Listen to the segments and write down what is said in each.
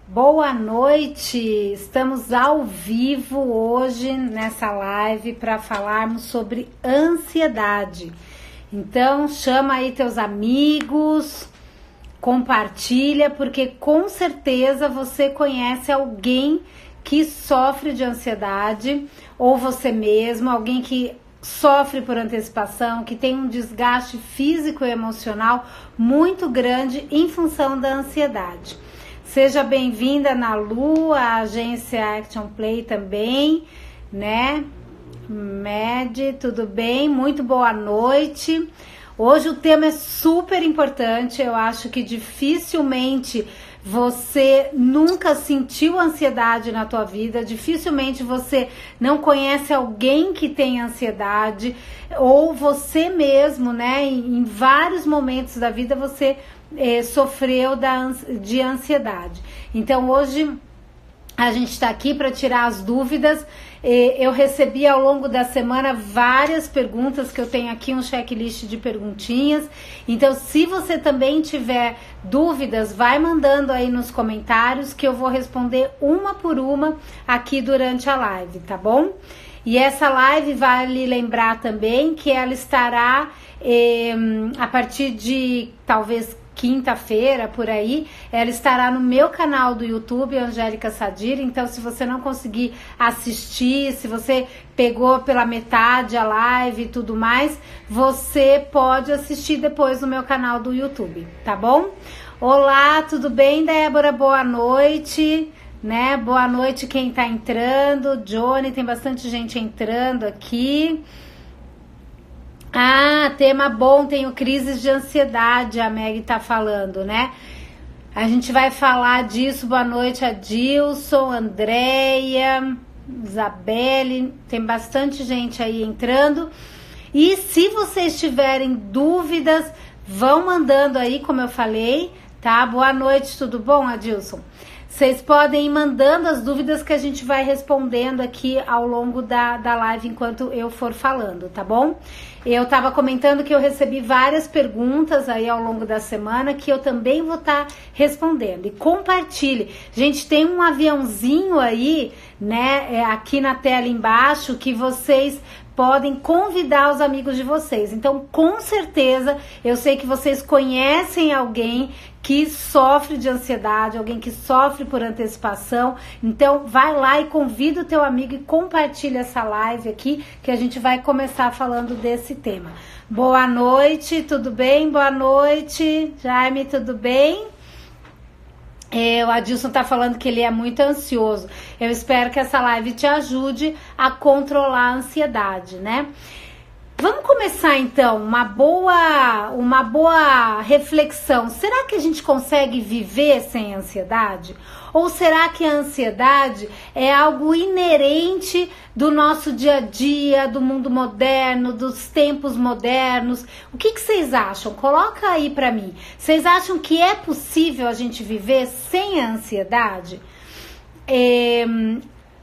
Boa noite, estamos ao vivo hoje nessa live para falarmos sobre ansiedade. Então chama aí teus amigos, compartilha, porque com certeza você conhece alguém que sofre de ansiedade, ou você mesmo, alguém que sofre por antecipação, que tem um desgaste físico e emocional muito grande em função da ansiedade. Seja bem-vinda, Nalu, a agência Action Play também, né? Med, tudo bem? Muito boa noite. Hoje o tema é super importante, eu acho que dificilmente você nunca sentiu ansiedade na tua vida, dificilmente você não conhece alguém que tem ansiedade, ou você mesmo, né, em vários momentos da vida você sofreu de ansiedade. Então hoje a gente está aqui para tirar as dúvidas. Eu recebi ao longo da semana várias perguntas, que eu tenho aqui um checklist de perguntinhas. Então, se você também tiver dúvidas, vai mandando aí nos comentários que eu vou responder uma por uma aqui durante a live, tá bom? E essa live vale lembrar também que ela estará a partir de talvez quinta-feira, por aí, ela estará no meu canal do YouTube, Angélica Sadir. Então, se você não conseguir assistir, se você pegou pela metade a live e tudo mais, você pode assistir depois no meu canal do YouTube, tá bom? Olá, tudo bem, Débora? Boa noite, né? Boa noite quem tá entrando. Johnny, tem bastante gente entrando aqui. Ah, tema bom, tenho crises de ansiedade, a Meg tá falando, né? A gente vai falar disso. Boa noite, Adilson, Andréia, Isabelle, tem bastante gente aí entrando. E se vocês tiverem dúvidas, vão mandando aí, como eu falei, tá? Boa noite, tudo bom, Adilson? Vocês podem ir mandando as dúvidas que a gente vai respondendo aqui ao longo da live enquanto eu for falando, tá bom? Eu tava comentando que eu recebi várias perguntas aí ao longo da semana que eu também vou estar respondendo. E compartilhe. Gente, tem um aviãozinho aí, né, aqui na tela embaixo que vocês podem convidar os amigos de vocês. Então, com certeza, eu sei que vocês conhecem alguém que sofre de ansiedade, alguém que sofre por antecipação. Então, vai lá e convida o teu amigo e compartilha essa live aqui, que a gente vai começar falando desse tema. Boa noite, tudo bem? Boa noite, Jaime, tudo bem? O Adilson tá falando que ele é muito ansioso. Eu espero que essa live te ajude a controlar a ansiedade, né? Vamos começar então, uma boa reflexão. Será que a gente consegue viver sem ansiedade? Ou será que a ansiedade é algo inerente do nosso dia a dia, do mundo moderno, dos tempos modernos? O que vocês acham? Coloca aí pra mim. Vocês acham que é possível a gente viver sem a ansiedade?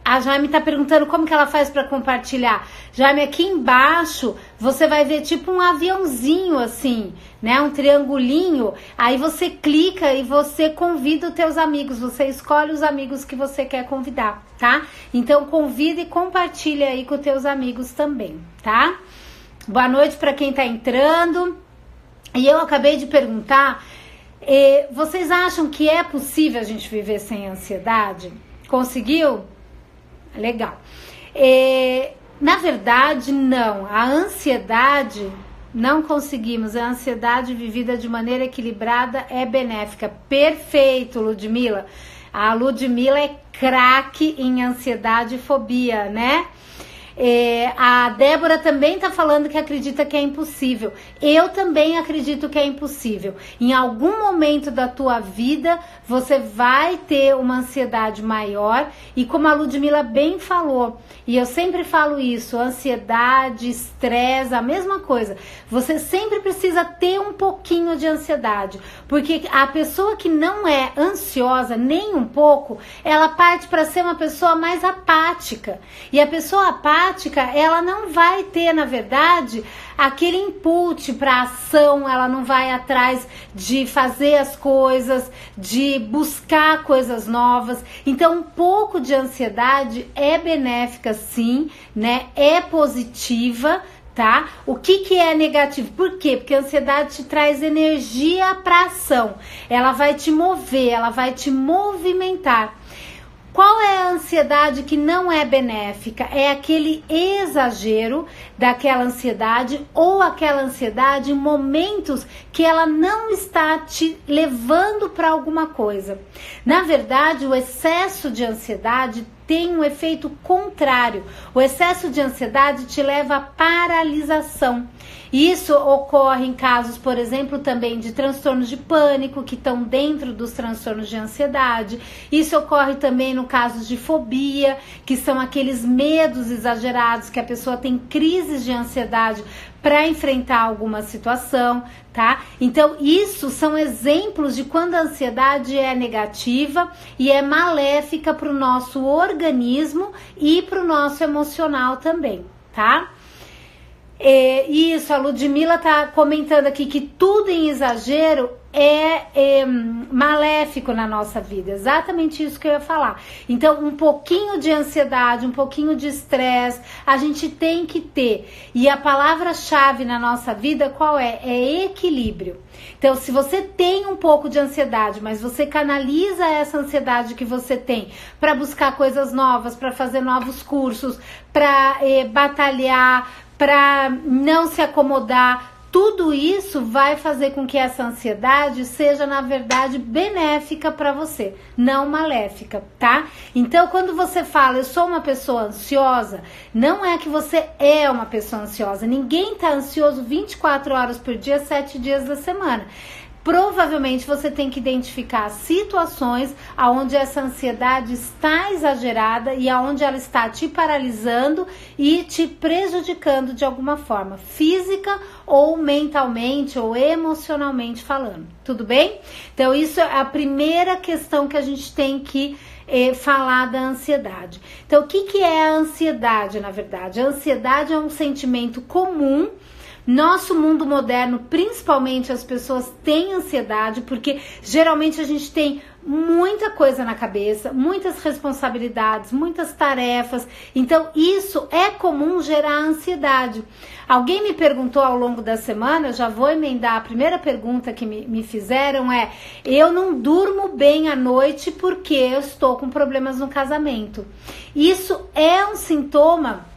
A Jaime tá perguntando como que ela faz para compartilhar. Jaime, aqui embaixo você vai ver tipo um aviãozinho assim, né? Um triangulinho. Aí você clica e você convida os teus amigos. Você escolhe os amigos que você quer convidar, tá? Então convida e compartilha aí com os teus amigos também, tá? Boa noite para quem tá entrando. E eu acabei de perguntar, vocês acham que é possível a gente viver sem ansiedade? Conseguiu? Legal. Na verdade, não. A ansiedade, não conseguimos. A ansiedade vivida de maneira equilibrada é benéfica. Perfeito, Ludmila. A Ludmila é craque em ansiedade e fobia, né? A Débora também tá falando que acredita que é impossível. Eu também acredito que é impossível. Em algum momento da tua vida você vai ter uma ansiedade maior, e como a Ludmila bem falou, e eu sempre falo isso, ansiedade, estresse, a mesma coisa. Você sempre precisa ter um pouquinho de ansiedade, porque a pessoa que não é ansiosa nem um pouco, ela parte para ser uma pessoa mais apática. E a pessoa apática apática, ela não vai ter, na verdade, aquele input para ação, ela não vai atrás de fazer as coisas, de buscar coisas novas. Então, um pouco de ansiedade é benéfica, sim, né? É positiva, tá? O que é negativo? Por quê? Porque a ansiedade te traz energia para ação. Ela vai te mover, ela vai te movimentar. Qual é a ansiedade que não é benéfica? É aquele exagero daquela ansiedade ou aquela ansiedade em momentos que ela não está te levando para alguma coisa. Na verdade, o excesso de ansiedade tem um efeito contrário. O excesso de ansiedade te leva à paralisação. Isso ocorre em casos, por exemplo, também de transtornos de pânico, que estão dentro dos transtornos de ansiedade. Isso ocorre também no caso de fobia, que são aqueles medos exagerados, que a pessoa tem crises de ansiedade para enfrentar alguma situação, tá? Então, isso são exemplos de quando a ansiedade é negativa e é maléfica para o nosso organismo e para o nosso emocional também, tá? Isso, a Ludmilla tá comentando aqui que tudo em exagero é maléfico na nossa vida, exatamente isso que eu ia falar. Então, um pouquinho de ansiedade, um pouquinho de estresse, a gente tem que ter. E a palavra-chave na nossa vida qual é? É equilíbrio. Então, se você tem um pouco de ansiedade, mas você canaliza essa ansiedade que você tem para buscar coisas novas, para fazer novos cursos, para batalhar, para não se acomodar, tudo isso vai fazer com que essa ansiedade seja, na verdade, benéfica para você, não maléfica, tá? Então, quando você fala, eu sou uma pessoa ansiosa, não é que você é uma pessoa ansiosa. Ninguém tá ansioso 24 horas por dia, 7 dias da semana. Provavelmente você tem que identificar situações onde essa ansiedade está exagerada e onde ela está te paralisando e te prejudicando de alguma forma, física ou mentalmente ou emocionalmente falando. Tudo bem? Então, isso é a primeira questão que a gente tem que falar da ansiedade. Então, o que é a ansiedade, na verdade? A ansiedade é um sentimento comum. Nosso mundo moderno, principalmente as pessoas têm ansiedade, porque geralmente a gente tem muita coisa na cabeça, muitas responsabilidades, muitas tarefas. Então, isso é comum gerar ansiedade. Alguém me perguntou ao longo da semana, eu já vou emendar, a primeira pergunta que me fizeram é: eu não durmo bem à noite porque eu estou com problemas no casamento. Isso é um sintoma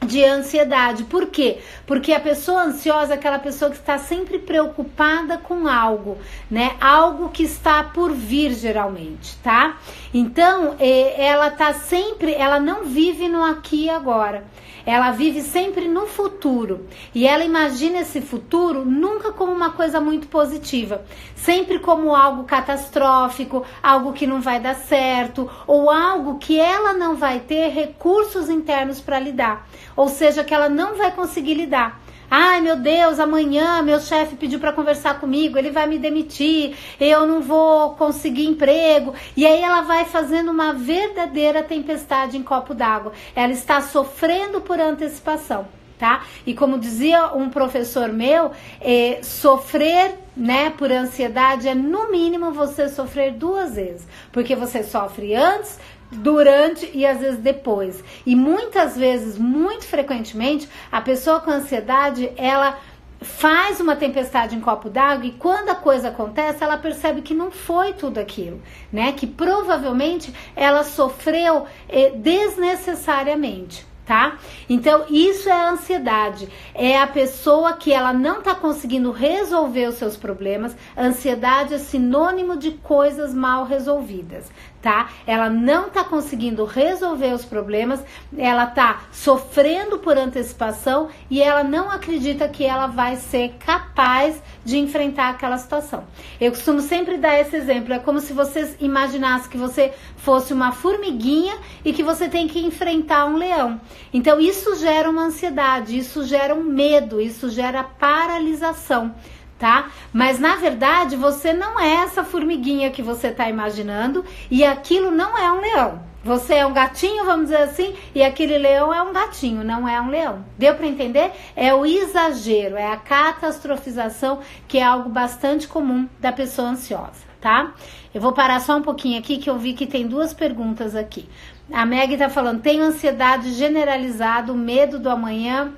de ansiedade. Por quê? Porque a pessoa ansiosa é aquela pessoa que está sempre preocupada com algo, né? Algo que está por vir, geralmente, tá? Então, ela tá sempre, ela não vive no aqui e agora. Ela vive sempre no futuro. E ela imagina esse futuro nunca como uma coisa muito positiva. Sempre como algo catastrófico, algo que não vai dar certo, ou algo que ela não vai ter recursos internos para lidar. Ou seja, que ela não vai conseguir lidar. Ai, meu Deus, amanhã meu chefe pediu para conversar comigo, ele vai me demitir, eu não vou conseguir emprego. E aí ela vai fazendo uma verdadeira tempestade em copo d'água. Ela está sofrendo por antecipação, tá? E como dizia um professor meu, sofrer, né, por ansiedade é no mínimo você sofrer 2 vezes. Porque você sofre antes, durante e às vezes depois. E muitas vezes, muito frequentemente, a pessoa com ansiedade, ela faz uma tempestade em copo d'água e quando a coisa acontece, ela percebe que não foi tudo aquilo, né? Que provavelmente ela sofreu desnecessariamente. Tá? Então, isso é a ansiedade. É a pessoa que ela não tá conseguindo resolver os seus problemas. Ansiedade é sinônimo de coisas mal resolvidas, tá? Ela não tá conseguindo resolver os problemas, ela tá sofrendo por antecipação e ela não acredita que ela vai ser capaz de enfrentar aquela situação. Eu costumo sempre dar esse exemplo. É como se você imaginasse que você fosse uma formiguinha e que você tem que enfrentar um leão. Então, isso gera uma ansiedade, isso gera um medo, isso gera paralisação, tá? Mas na verdade você não é essa formiguinha que você tá imaginando e aquilo não é um leão. Você é um gatinho, vamos dizer assim, e aquele leão é um gatinho, não é um leão. Deu para entender? É o exagero, é a catastrofização, que é algo bastante comum da pessoa ansiosa, tá? Eu vou parar só um pouquinho aqui, que eu vi que tem 2 perguntas aqui. A Meg tá falando, tenho ansiedade generalizada, medo do amanhã,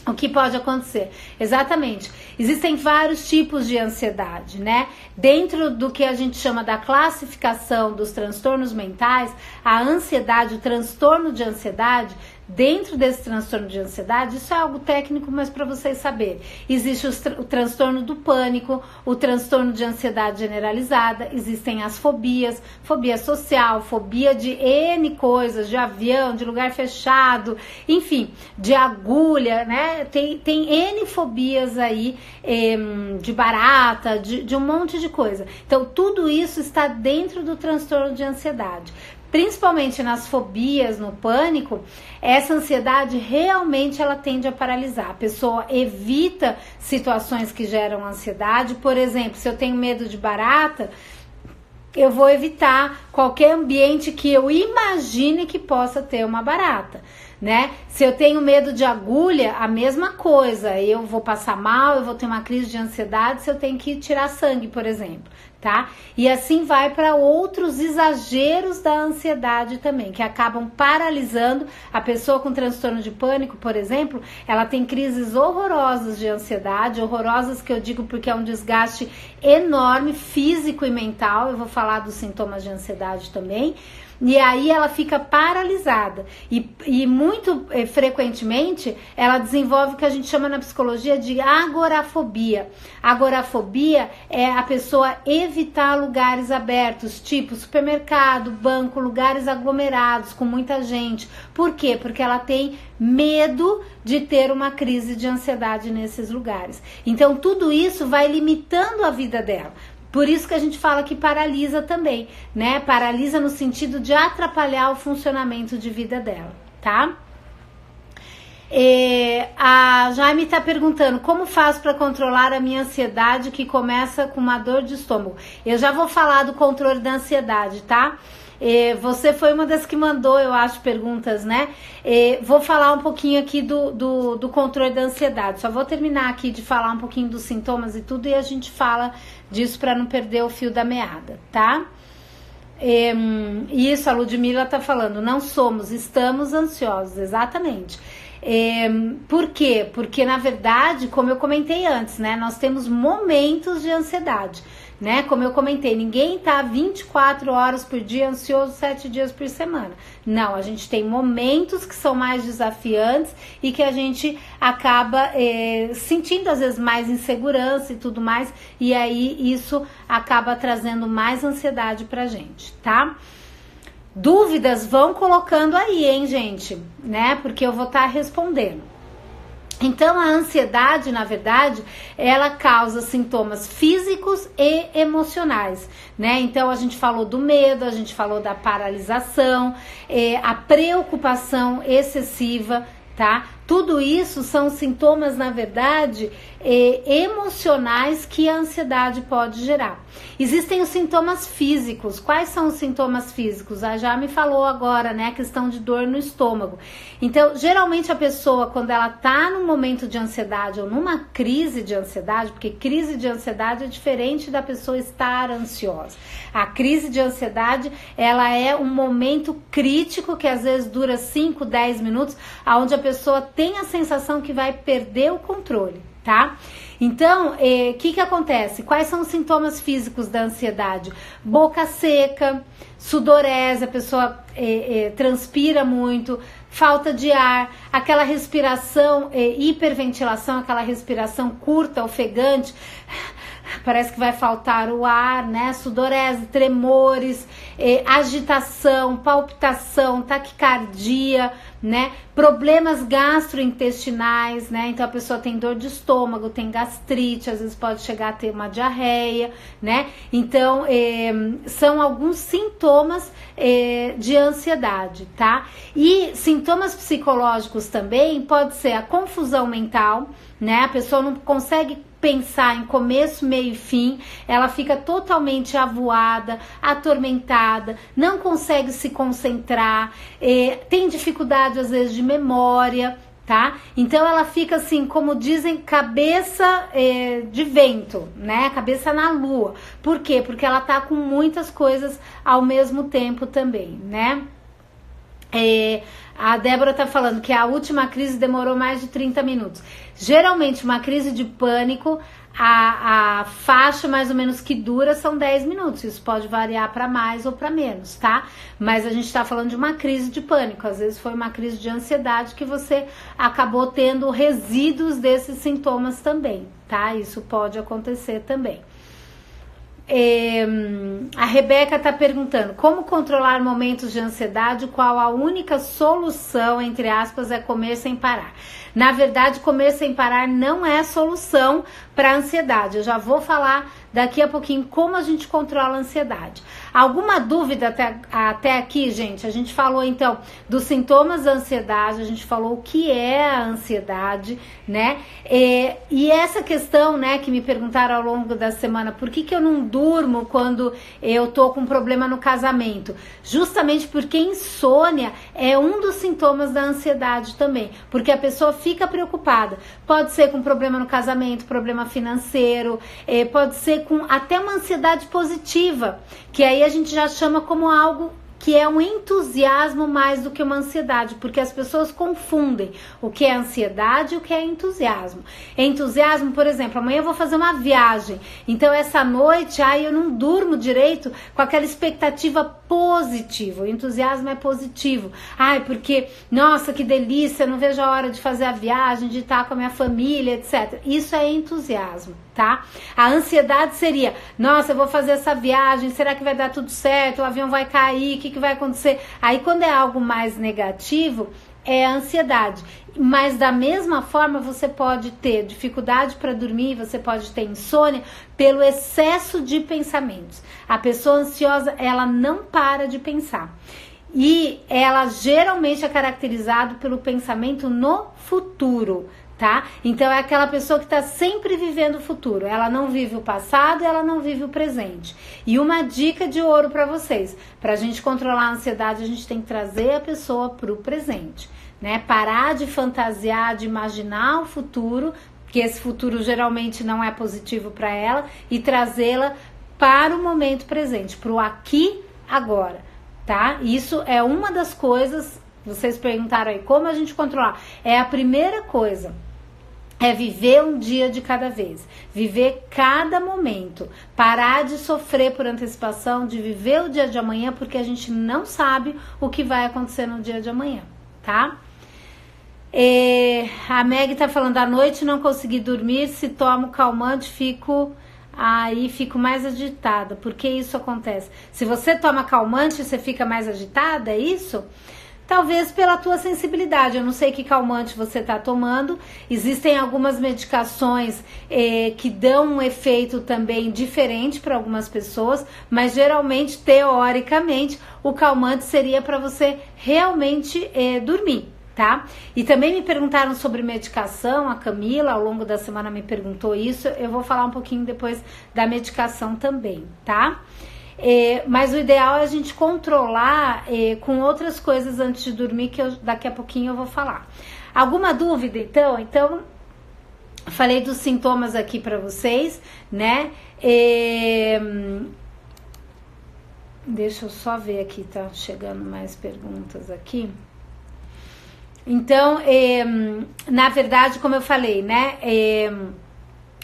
o que pode acontecer? Exatamente. Existem vários tipos de ansiedade, né? Dentro do que a gente chama da classificação dos transtornos mentais, a ansiedade, o transtorno de ansiedade, dentro desse transtorno de ansiedade, isso é algo técnico, mas para vocês saberem, existe o transtorno do pânico, o transtorno de ansiedade generalizada, existem as fobias, fobia social, fobia de N coisas, de avião, de lugar fechado, enfim, de agulha, né? Tem N fobias aí, de barata, de um monte de coisa. Então, tudo isso está dentro do transtorno de ansiedade. Principalmente nas fobias, no pânico, essa ansiedade realmente ela tende a paralisar. A pessoa evita situações que geram ansiedade. Por exemplo, se eu tenho medo de barata, eu vou evitar qualquer ambiente que eu imagine que possa ter uma barata, né? Se eu tenho medo de agulha, a mesma coisa. Eu vou passar mal, eu vou ter uma crise de ansiedade se eu tenho que tirar sangue, por exemplo, tá? E assim vai para outros exageros da ansiedade também, que acabam paralisando. A pessoa com transtorno de pânico, por exemplo, ela tem crises horrorosas de ansiedade, horrorosas que eu digo porque é um desgaste enorme, físico e mental. Eu vou falar dos sintomas de ansiedade também. E aí ela fica paralisada e muito frequentemente ela desenvolve o que a gente chama na psicologia de agorafobia. Agorafobia é a pessoa evitar lugares abertos, tipo supermercado, banco, lugares aglomerados com muita gente. Por quê? Porque ela tem medo de ter uma crise de ansiedade nesses lugares. Então tudo isso vai limitando a vida dela. Por isso que a gente fala que paralisa também, né? Paralisa no sentido de atrapalhar o funcionamento de vida dela, tá? A Jaime tá perguntando, como faço para controlar a minha ansiedade que começa com uma dor de estômago? Eu já vou falar do controle da ansiedade, tá? Você foi uma das que mandou, eu acho, perguntas, né? Vou falar um pouquinho aqui do controle da ansiedade. Só vou terminar aqui de falar um pouquinho dos sintomas e tudo, e a gente fala disso para não perder o fio da meada, tá? Isso, a Ludmilla tá falando, não somos, estamos ansiosos, exatamente. Por quê? Porque, na verdade, como eu comentei antes, né? Nós temos momentos de ansiedade, né? Como eu comentei, ninguém tá 24 horas por dia ansioso 7 dias por semana. Não, a gente tem momentos que são mais desafiantes e que a gente acaba sentindo às vezes mais insegurança e tudo mais, e aí isso acaba trazendo mais ansiedade pra gente, tá? Dúvidas vão colocando aí, hein, gente, né? Porque eu vou estar respondendo. Então, a ansiedade, na verdade, ela causa sintomas físicos e emocionais, né? Então, a gente falou do medo, a gente falou da paralisação, a preocupação excessiva, tá? Tudo isso são sintomas, na verdade, emocionais que a ansiedade pode gerar. Existem os sintomas físicos. Quais são os sintomas físicos? A já me falou agora, né, a questão de dor no estômago. Então, geralmente a pessoa, quando ela tá num momento de ansiedade ou numa crise de ansiedade, porque crise de ansiedade é diferente da pessoa estar ansiosa. A crise de ansiedade, ela é um momento crítico que às vezes dura 5, 10 minutos, onde a pessoa tem a sensação que vai perder o controle, tá? Então, o que acontece? Quais são os sintomas físicos da ansiedade? Boca seca, sudorese, a pessoa transpira muito, falta de ar, aquela respiração, hiperventilação, aquela respiração curta, ofegante, parece que vai faltar o ar, né? Sudorese, tremores, agitação, palpitação, taquicardia, né? Problemas gastrointestinais, né? Então a pessoa tem dor de estômago, tem gastrite, às vezes pode chegar a ter uma diarreia, né? Então são alguns sintomas de ansiedade, tá? E sintomas psicológicos também pode ser a confusão mental, né? A pessoa não consegue pensar em começo, meio e fim, ela fica totalmente avoada, atormentada, não consegue se concentrar, tem dificuldade às vezes de memória, tá? Então ela fica assim, como dizem, cabeça de vento, né? Cabeça na lua. Por quê? Porque ela tá com muitas coisas ao mesmo tempo também, né? A Débora tá falando que a última crise demorou mais de 30 minutos. Geralmente uma crise de pânico, a faixa mais ou menos que dura são 10 minutos. Isso pode variar para mais ou para menos, tá? Mas a gente tá falando de uma crise de pânico. Às vezes foi uma crise de ansiedade que você acabou tendo resíduos desses sintomas também, tá? Isso pode acontecer também. A Rebeca tá perguntando como controlar momentos de ansiedade, qual a única solução, entre aspas, é comer sem parar. Na verdade, comer sem parar não é solução para a ansiedade. Eu já vou falar daqui a pouquinho como a gente controla a ansiedade. Alguma dúvida até aqui, gente? A gente falou então dos sintomas da ansiedade, a gente falou o que é a ansiedade, né? E essa questão, né, que me perguntaram ao longo da semana, por que eu não durmo quando eu tô com problema no casamento? Justamente porque insônia é um dos sintomas da ansiedade também, porque a pessoa fica preocupada. Pode ser com problema no casamento, problema financeiro, pode ser com até uma ansiedade positiva, que aí a gente já chama como algo que é um entusiasmo mais do que uma ansiedade, porque as pessoas confundem o que é ansiedade e o que é entusiasmo. Entusiasmo, por exemplo, amanhã eu vou fazer uma viagem, então essa noite, eu não durmo direito com aquela expectativa positiva. O entusiasmo é positivo. Porque, nossa, que delícia, eu não vejo a hora de fazer a viagem, de estar com a minha família, etc. Isso é entusiasmo, tá? A ansiedade seria, nossa, eu vou fazer essa viagem, será que vai dar tudo certo? O avião vai cair, o que vai acontecer? Aí quando é algo mais negativo, é a ansiedade. Mas da mesma forma você pode ter dificuldade para dormir, você pode ter insônia pelo excesso de pensamentos. A pessoa ansiosa, ela não para de pensar. E ela geralmente é caracterizada pelo pensamento no futuro, tá? Então é aquela pessoa que está sempre vivendo o futuro. Ela não vive o passado, ela não vive o presente. E uma dica de ouro para vocês: para a gente controlar a ansiedade, a gente tem que trazer a pessoa para o presente, né? Parar de fantasiar, de imaginar o futuro, que esse futuro geralmente não é positivo para ela, e trazê-la para o momento presente, para o aqui, agora, tá? Isso é uma das coisas. Vocês perguntaram aí como a gente controlar. É a primeira coisa. É viver um dia de cada vez, viver cada momento, parar de sofrer por antecipação, de viver o dia de amanhã, porque a gente não sabe o que vai acontecer no dia de amanhã, tá? A Meg tá falando, à noite não consegui dormir, se tomo calmante fico mais agitada. Por que isso acontece? Se você toma calmante, você fica mais agitada, é isso? Talvez pela tua sensibilidade. Eu não sei que calmante você está tomando. Existem algumas medicações que dão um efeito também diferente para algumas pessoas, mas geralmente, teoricamente, o calmante seria para você realmente dormir, tá? E também me perguntaram sobre medicação, a Camila ao longo da semana me perguntou isso. Eu vou falar um pouquinho depois da medicação também, tá? Mas o ideal é a gente controlar com outras coisas antes de dormir, que daqui a pouquinho eu vou falar. Alguma dúvida, então? Então, falei dos sintomas aqui para vocês, né? Deixa eu só ver aqui, tá chegando mais perguntas aqui. Então, na verdade, como eu falei, né?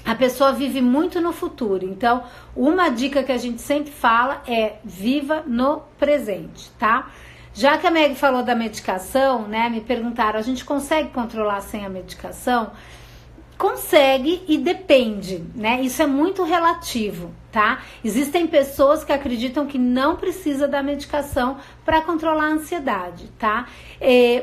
A pessoa vive muito no futuro. Então, uma dica que a gente sempre fala é viva no presente, tá? Já que a Meg falou da medicação, né? Me perguntaram, a gente consegue controlar sem a medicação? Consegue e depende, né? Isso é muito relativo, tá? Existem pessoas que acreditam que não precisa da medicação para controlar a ansiedade, tá?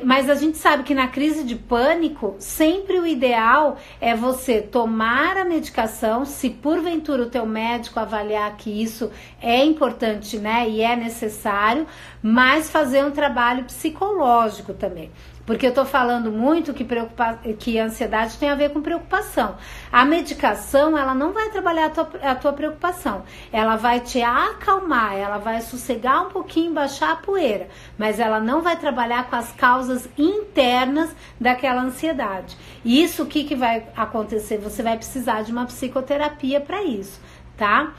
Mas a gente sabe que na crise de pânico, sempre o ideal é você tomar a medicação, se porventura o teu médico avaliar que isso é importante, né? E é necessário, mas fazer um trabalho psicológico também. Porque eu tô falando muito que a ansiedade tem a ver com preocupação. A medicação, ela não vai trabalhar a tua preocupação. Ela vai te acalmar, ela vai sossegar um pouquinho, baixar a poeira. Mas ela não vai trabalhar com as causas internas daquela ansiedade. E isso, o que vai acontecer? Você vai precisar de uma psicoterapia para isso, tá?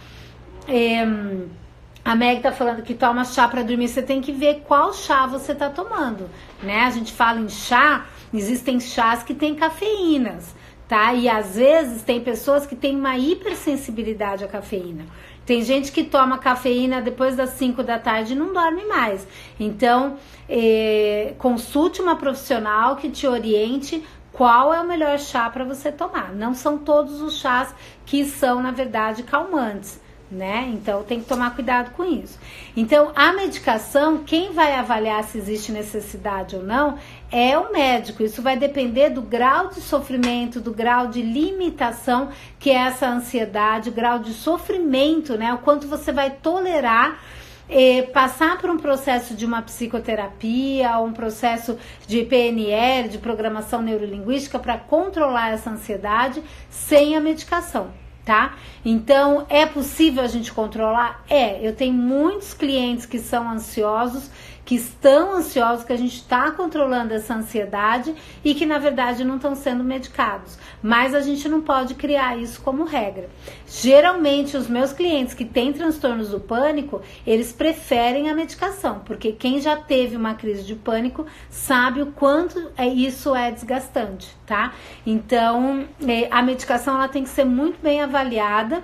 A Meg tá falando que toma chá para dormir. Você tem que ver qual chá você tá tomando, né? A gente fala em chá, existem chás que tem cafeínas, tá? E às vezes tem pessoas que têm uma hipersensibilidade à cafeína. Tem gente que toma cafeína depois das 5 da tarde e não dorme mais. Então, consulte uma profissional que te oriente qual é o melhor chá para você tomar. Não são todos os chás que são, na verdade, calmantes, né? Então tem que tomar cuidado com isso. Então a medicação, quem vai avaliar se existe necessidade ou não é o médico. Isso vai depender do grau de sofrimento, do grau de limitação que é essa ansiedade, o grau de sofrimento, né? O quanto você vai tolerar passar por um processo de uma psicoterapia, um processo de PNL, de programação neurolinguística para controlar essa ansiedade sem a medicação. Tá? Então, é possível a gente controlar? Eu tenho muitos clientes que são ansiosos, que estão ansiosos, que a gente está controlando essa ansiedade e que, na verdade, não estão sendo medicados. Mas a gente não pode criar isso como regra. Geralmente, os meus clientes que têm transtornos do pânico, eles preferem a medicação, porque quem já teve uma crise de pânico sabe o quanto isso é desgastante, tá? Então, a medicação ela tem que ser muito bem avaliada.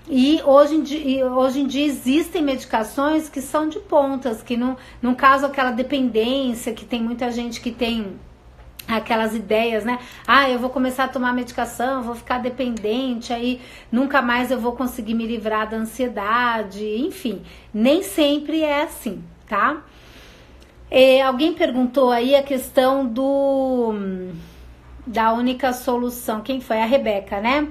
E hoje em dia existem medicações que são de pontas, que não causam aquela dependência, que tem muita gente que tem aquelas ideias, né? Eu vou começar a tomar medicação, vou ficar dependente, aí nunca mais eu vou conseguir me livrar da ansiedade, enfim, nem sempre é assim, tá? Alguém perguntou aí a questão da única solução, quem foi? A Rebeca, né?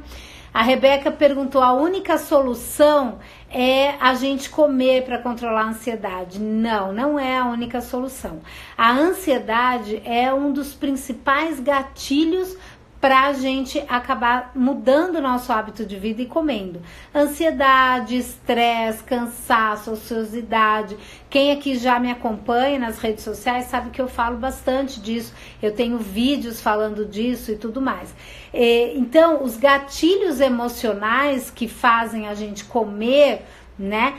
A Rebeca perguntou, a única solução é a gente comer para controlar a ansiedade. Não, não é a única solução. A ansiedade é um dos principais gatilhos para a gente acabar mudando o nosso hábito de vida e comendo. Ansiedade, estresse, cansaço, ociosidade. Quem aqui já me acompanha nas redes sociais sabe que eu falo bastante disso. Eu tenho vídeos falando disso e tudo mais. Então, os gatilhos emocionais que fazem a gente comer, né?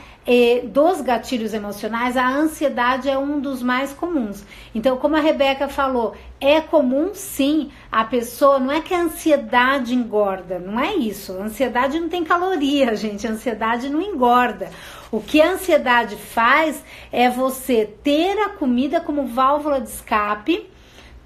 Dos gatilhos emocionais, a ansiedade é um dos mais comuns. Então, como a Rebeca falou, é comum sim a pessoa, não é que a ansiedade engorda, não é isso. A ansiedade não tem caloria, gente, a ansiedade não engorda. O que a ansiedade faz é você ter a comida como válvula de escape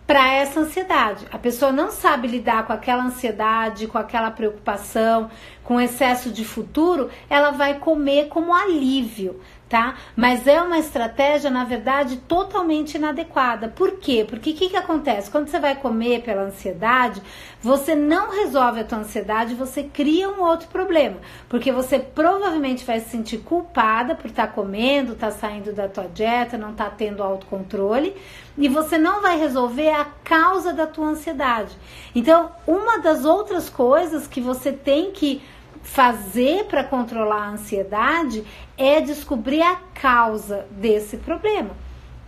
para essa ansiedade. A pessoa não sabe lidar com aquela ansiedade, com aquela preocupação, com excesso de futuro, ela vai comer como alívio, tá? Mas é uma estratégia, na verdade, totalmente inadequada. Por quê? Porque o que acontece? Quando você vai comer pela ansiedade, você não resolve a tua ansiedade, você cria um outro problema. Porque você provavelmente vai se sentir culpada por estar comendo, estar saindo da tua dieta, não estar tendo autocontrole, e você não vai resolver a causa da tua ansiedade. Então, uma das outras coisas que você tem que fazer para controlar a ansiedade é descobrir a causa desse problema,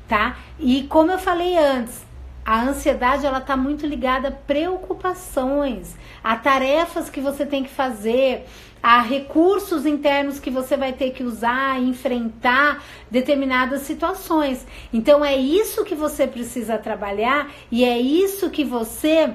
tá? E como eu falei antes, a ansiedade ela tá muito ligada a preocupações, a tarefas que você tem que fazer, a recursos internos que você vai ter que usar, enfrentar determinadas situações. Então é isso que você precisa trabalhar e é isso que você,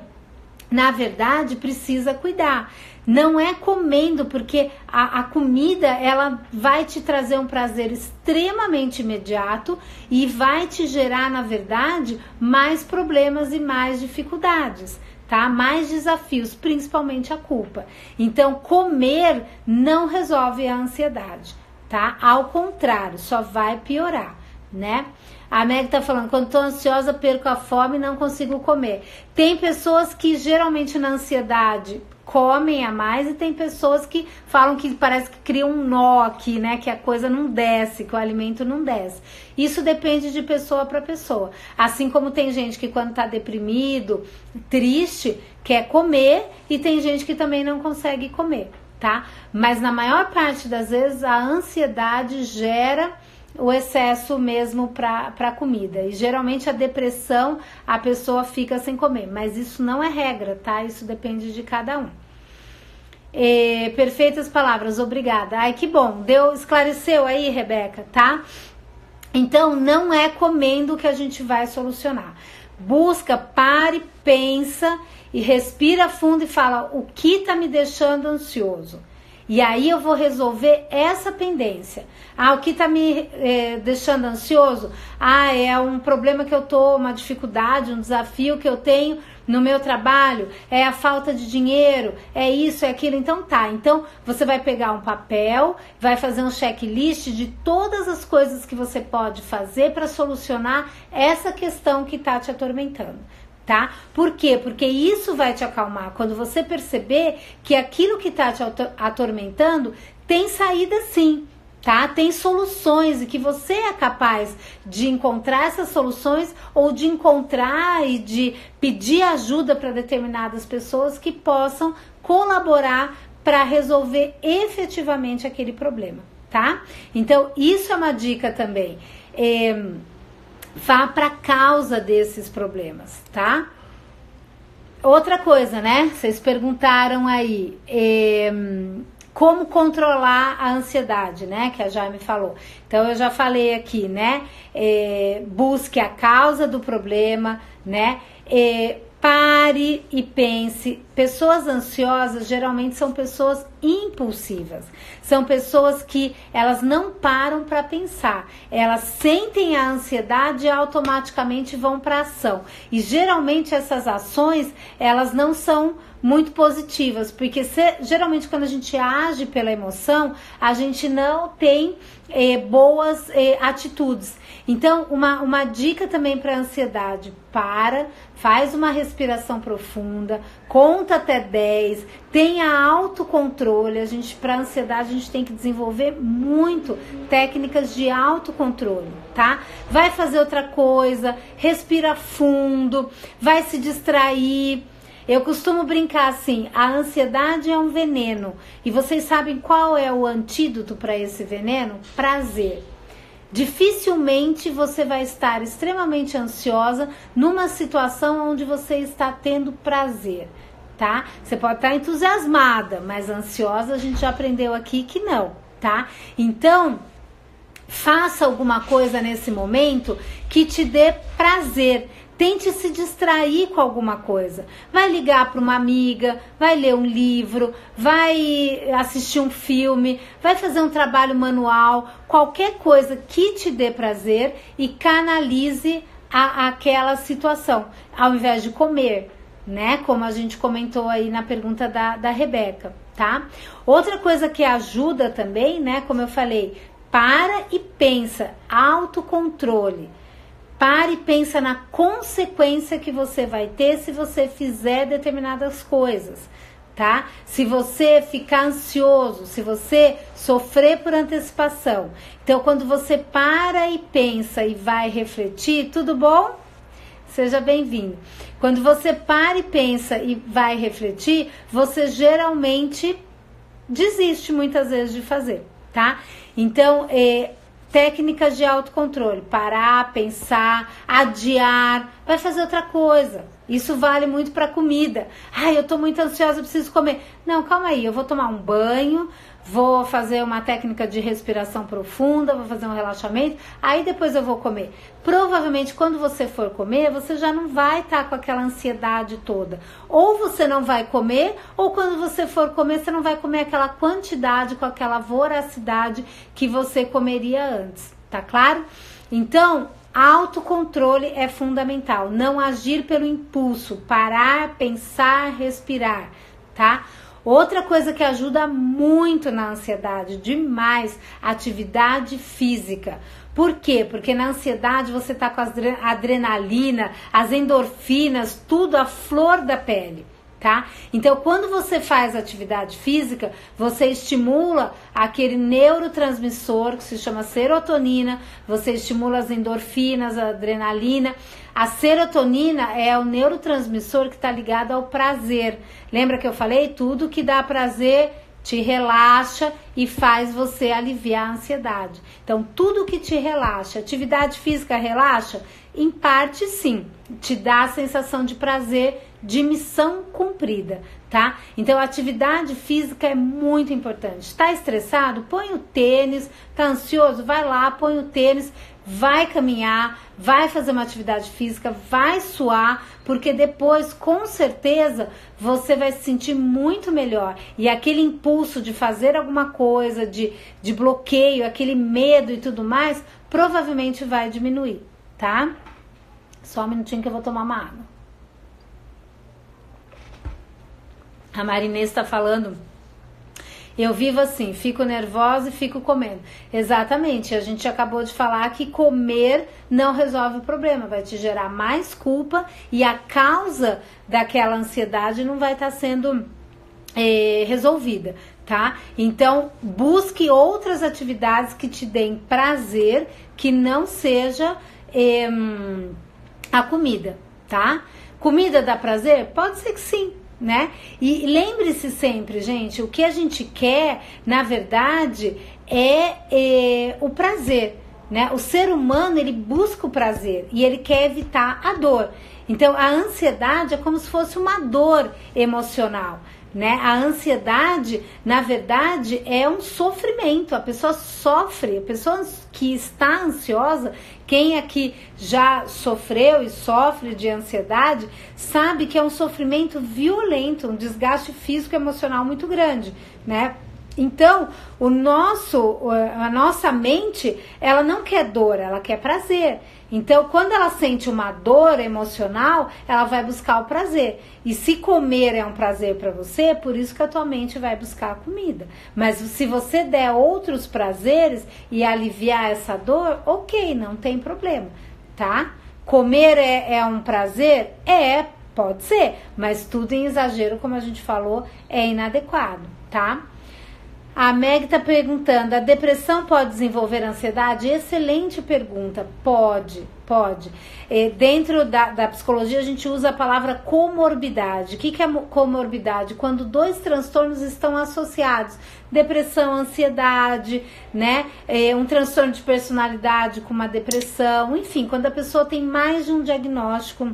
na verdade, precisa cuidar. Não é comendo, porque a comida ela vai te trazer um prazer extremamente imediato e vai te gerar, na verdade, mais problemas e mais dificuldades, tá? Mais desafios, principalmente a culpa. Então, comer não resolve a ansiedade, tá? Ao contrário, só vai piorar, né? A Meg tá falando, quando tô ansiosa, perco a fome e não consigo comer. Tem pessoas que geralmente na ansiedade comem a mais, e tem pessoas que falam que parece que cria um nó aqui, né? Que a coisa não desce, que o alimento não desce. Isso depende de pessoa para pessoa. Assim como tem gente que quando tá deprimido, triste, quer comer, e tem gente que também não consegue comer, tá? Mas na maior parte das vezes a ansiedade gera o excesso mesmo para comida, e geralmente a depressão a pessoa fica sem comer, mas isso não é regra, tá? Isso depende de cada um. Perfeitas palavras, obrigada. Ai, que bom, esclareceu aí, Rebeca, tá? Então não é comendo que a gente vai solucionar. Busca, pare, pensa e respira fundo e fala: o que tá me deixando ansioso? E aí eu vou resolver essa pendência. O que tá me deixando ansioso? É um problema que eu tô, uma dificuldade, um desafio que eu tenho no meu trabalho, é a falta de dinheiro, é isso, é aquilo. Então tá, então você vai pegar um papel, vai fazer um checklist de todas as coisas que você pode fazer para solucionar essa questão que tá te atormentando. Tá? Por quê? Porque isso vai te acalmar quando você perceber que aquilo que tá te atormentando tem saída sim, tá? Tem soluções, e que você é capaz de encontrar essas soluções, ou de encontrar e de pedir ajuda para determinadas pessoas que possam colaborar para resolver efetivamente aquele problema, tá? Então isso é uma dica também. Vá para a causa desses problemas, tá? Outra coisa, né? Vocês perguntaram aí como controlar a ansiedade, né? Que a Jaime falou. Então eu já falei aqui, né? Busque a causa do problema, né? Pare e pense. Pessoas ansiosas geralmente são pessoas impulsivas. São pessoas que elas não param para pensar. Elas sentem a ansiedade e automaticamente vão para ação. E geralmente essas ações, elas não são muito positivas, porque geralmente quando a gente age pela emoção, a gente não tem boas atitudes. Então, uma dica também para a ansiedade: faz uma respiração profunda, conta até 10, tenha autocontrole. Para a ansiedade a gente tem que desenvolver muito técnicas de autocontrole, tá? Vai fazer outra coisa, respira fundo, vai se distrair. Eu costumo brincar assim: a ansiedade é um veneno. E vocês sabem qual é o antídoto para esse veneno? Prazer. Dificilmente você vai estar extremamente ansiosa numa situação onde você está tendo prazer, tá? Você pode estar entusiasmada, mas ansiosa a gente já aprendeu aqui que não, tá? Então, faça alguma coisa nesse momento que te dê prazer. Tente se distrair com alguma coisa. Vai ligar para uma amiga, vai ler um livro, vai assistir um filme, vai fazer um trabalho manual, qualquer coisa que te dê prazer e canalize aquela situação, ao invés de comer, né? Como a gente comentou aí na pergunta da Rebeca, tá? Outra coisa que ajuda também, né? Como eu falei, para e pensa, autocontrole. Pare e pensa na consequência que você vai ter se você fizer determinadas coisas, tá? Se você ficar ansioso, se você sofrer por antecipação. Então, quando você para e pensa e vai refletir, tudo bom? Seja bem-vindo. Quando você para e pensa e vai refletir, você geralmente desiste muitas vezes de fazer, tá? Então, técnicas de autocontrole: parar, pensar, adiar, vai fazer outra coisa. Isso vale muito para comida. Eu tô muito ansiosa, preciso comer. Não, calma aí, eu vou tomar um banho, vou fazer uma técnica de respiração profunda, vou fazer um relaxamento, aí depois eu vou comer. Provavelmente quando você for comer, você já não vai estar com aquela ansiedade toda. Ou você não vai comer, ou quando você for comer, você não vai comer aquela quantidade, com aquela voracidade que você comeria antes, tá claro? Então, autocontrole é fundamental. Não agir pelo impulso, parar, pensar, respirar, tá? Outra coisa que ajuda muito na ansiedade, demais, atividade física. Por quê? Porque na ansiedade você tá com a adrenalina, as endorfinas, tudo à flor da pele, tá? Então, quando você faz atividade física, você estimula aquele neurotransmissor que se chama serotonina, você estimula as endorfinas, a adrenalina. A serotonina é o neurotransmissor que está ligado ao prazer. Lembra que eu falei? Tudo que dá prazer te relaxa e faz você aliviar a ansiedade. Então, tudo que te relaxa, atividade física relaxa? Em parte, sim. Te dá a sensação de prazer, de missão cumprida, tá? Então, a atividade física é muito importante. Tá estressado? Põe o tênis. Tá ansioso? Vai lá, põe o tênis. Vai caminhar, vai fazer uma atividade física, vai suar, porque depois, com certeza, você vai se sentir muito melhor. E aquele impulso de fazer alguma coisa, de bloqueio, aquele medo e tudo mais, provavelmente vai diminuir, tá? Só um minutinho que eu vou tomar uma água. A Marinês está falando... Eu vivo assim, fico nervosa e fico comendo. Exatamente, a gente acabou de falar que comer não resolve o problema, vai te gerar mais culpa e a causa daquela ansiedade não vai estar sendo resolvida, tá? Então, busque outras atividades que te deem prazer, que não seja a comida, tá? Comida dá prazer? Pode ser que sim. Né? E lembre-se sempre, gente, o que a gente quer, na verdade, é o prazer, né? O ser humano, ele busca o prazer e ele quer evitar a dor. Então, a ansiedade é como se fosse uma dor emocional, né? A ansiedade, na verdade, é um sofrimento. A pessoa sofre, a pessoa que está ansiosa, quem aqui já sofreu e sofre de ansiedade, sabe que é um sofrimento violento, um desgaste físico e emocional muito grande, né? Então, a nossa mente, ela não quer dor, ela quer prazer. Então, quando ela sente uma dor emocional, ela vai buscar o prazer. E se comer é um prazer para você, por isso que a tua mente vai buscar a comida. Mas se você der outros prazeres e aliviar essa dor, ok, não tem problema, tá? Comer é um prazer? Pode ser, mas tudo em exagero, como a gente falou, é inadequado, tá? A Meg tá perguntando, a depressão pode desenvolver ansiedade? Excelente pergunta, pode. Dentro da psicologia a gente usa a palavra comorbidade. O que é comorbidade? Quando dois transtornos estão associados, depressão, ansiedade, né? Um transtorno de personalidade com uma depressão, enfim, quando a pessoa tem mais de um diagnóstico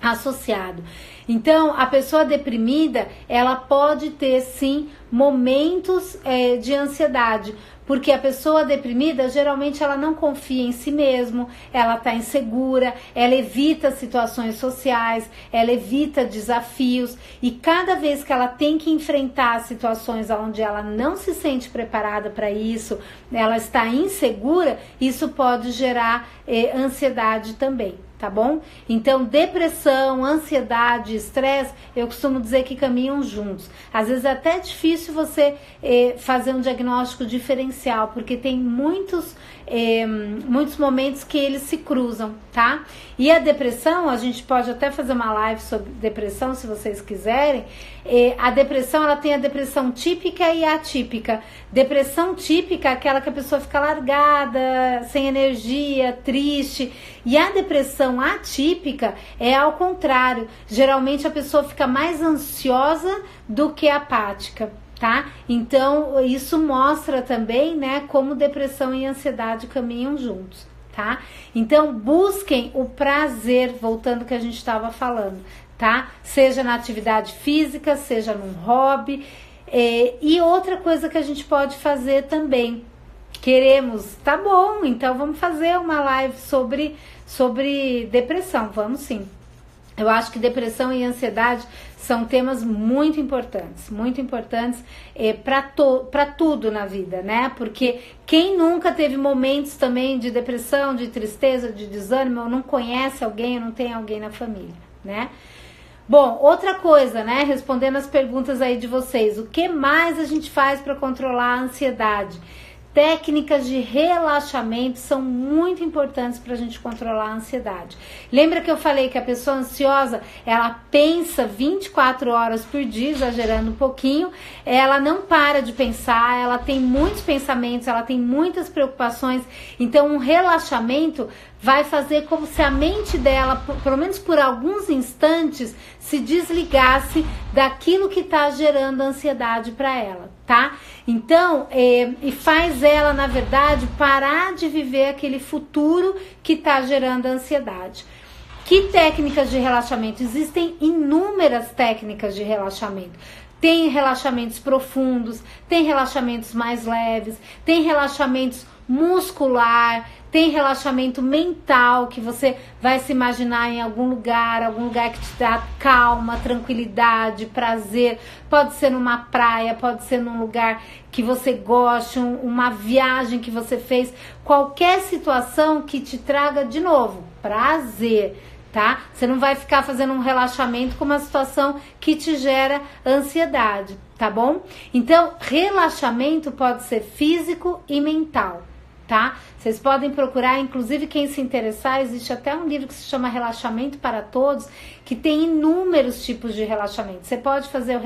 associado. Então, a pessoa deprimida, ela pode ter sim momentos de ansiedade, porque a pessoa deprimida, geralmente ela não confia em si mesmo, ela está insegura, ela evita situações sociais, ela evita desafios, e cada vez que ela tem que enfrentar situações onde ela não se sente preparada para isso, ela está insegura, isso pode gerar ansiedade também. Tá bom? Então, depressão, ansiedade, estresse, eu costumo dizer que caminham juntos. Às vezes é até difícil você fazer um diagnóstico diferencial, porque tem muitos momentos que eles se cruzam, tá? E a depressão, a gente pode até fazer uma live sobre depressão, se vocês quiserem. A depressão, ela tem a depressão típica e atípica. Depressão típica é aquela que a pessoa fica largada, sem energia, triste. E a depressão atípica é ao contrário. Geralmente a pessoa fica mais ansiosa do que apática, tá? Então, isso mostra também, né, como depressão e ansiedade caminham juntos, tá? Então, busquem o prazer, voltando ao que a gente estava falando, tá? Seja na atividade física, seja num hobby. E outra coisa que a gente pode fazer também, queremos, tá bom, então vamos fazer uma live sobre depressão, vamos sim. Eu acho que depressão e ansiedade são temas muito importantes para tudo na vida, né? Porque quem nunca teve momentos também de depressão, de tristeza, de desânimo, ou não conhece alguém, ou não tem alguém na família, né? Bom, outra coisa, né? Respondendo as perguntas aí de vocês, o que mais a gente faz para controlar a ansiedade? técnicas de relaxamento são muito importantes para a gente controlar a ansiedade. Lembra que eu falei que a pessoa ansiosa, ela pensa 24 horas por dia, exagerando um pouquinho, ela não para de pensar, ela tem muitos pensamentos, ela tem muitas preocupações, então um relaxamento vai fazer como se a mente dela, pelo menos por alguns instantes, se desligasse daquilo que está gerando ansiedade para ela, tá? Então, e faz ela, na verdade, parar de viver aquele futuro que está gerando ansiedade. Que técnicas de relaxamento? Existem inúmeras técnicas de relaxamento. Tem relaxamentos profundos, tem relaxamentos mais leves, tem relaxamentos muscular, tem relaxamento mental, que você vai se imaginar em algum lugar que te dá calma, tranquilidade, prazer. Pode ser numa praia, pode ser num lugar que você goste, uma viagem que você fez, qualquer situação que te traga, de novo, prazer, tá? Você não vai ficar fazendo um relaxamento com uma situação que te gera ansiedade, tá bom? Então, relaxamento pode ser físico e mental, tá? Vocês podem procurar, inclusive quem se interessar, existe até um livro que se chama Relaxamento para Todos, que tem inúmeros tipos de relaxamento. Você pode fazer